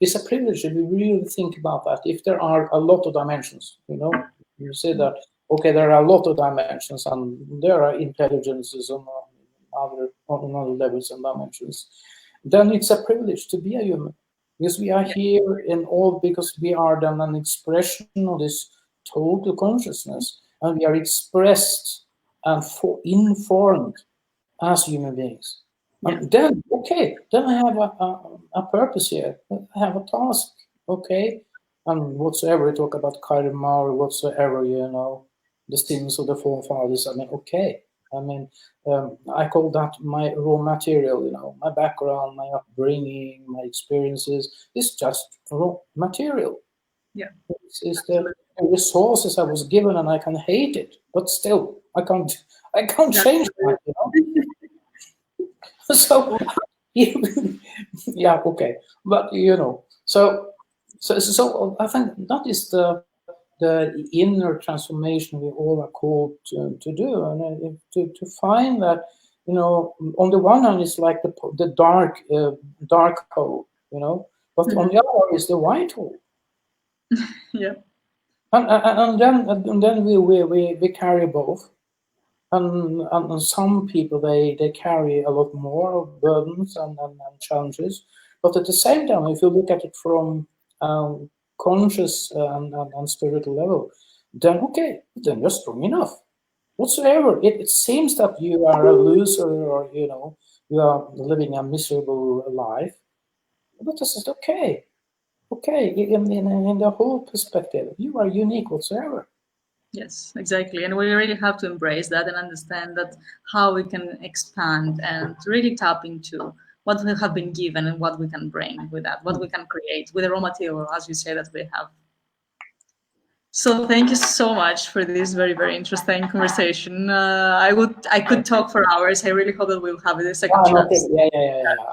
it's a privilege if we really think about that. If there are a lot of dimensions, you say that, okay, there are a lot of dimensions, and there are intelligences on other levels and dimensions, then it's a privilege to be a human. Because we are here because we are then an expression of this total consciousness, and we are expressed and informed as human beings. And then, okay, then I have a purpose here. I have a task, okay? And whatsoever we talk about karma or whatsoever, the sins of the forefathers, okay. I call that my raw material, my background, my upbringing, my experiences. It's just raw material. Yeah. It's the resources I was given, and I can hate it, but still, I can't change that, So, yeah, okay, but so I think that is the inner transformation we all are called to do, and to find that on the one hand it's like the dark hole, but on the other is the white hole. Yeah. And then we carry both. And some people they carry a lot more of burdens and challenges, but at the same time, if you look at it from conscious and spiritual level, then okay, then you're strong enough. Whatsoever it seems that you are a loser, or you are living a miserable life, but this is okay. Okay, in the whole perspective, you are unique whatsoever. Yes, exactly. And we really have to embrace that and understand that how we can expand and really tap into what we have been given and what we can bring with that, what we can create with the raw material, as you say, that we have. So thank you so much for this very, very interesting conversation. I could talk for hours. I really hope that we'll have a second chance. Yeah.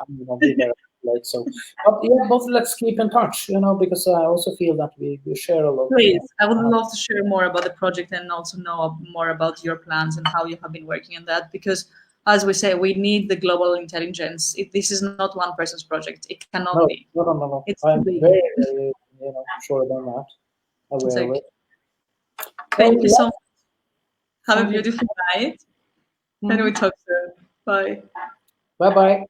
I'm gonna be there late, so but let's keep in touch, because I also feel that we share a lot. Please, I would love to share more about the project and also know more about your plans and how you have been working on that. Because, as we say, we need the global intelligence. This is not one person's project. It cannot be. No. It's I'm big. very, sure about that. Aware of it. Thank you so much. Have a beautiful night. And we talk soon. Bye. Bye.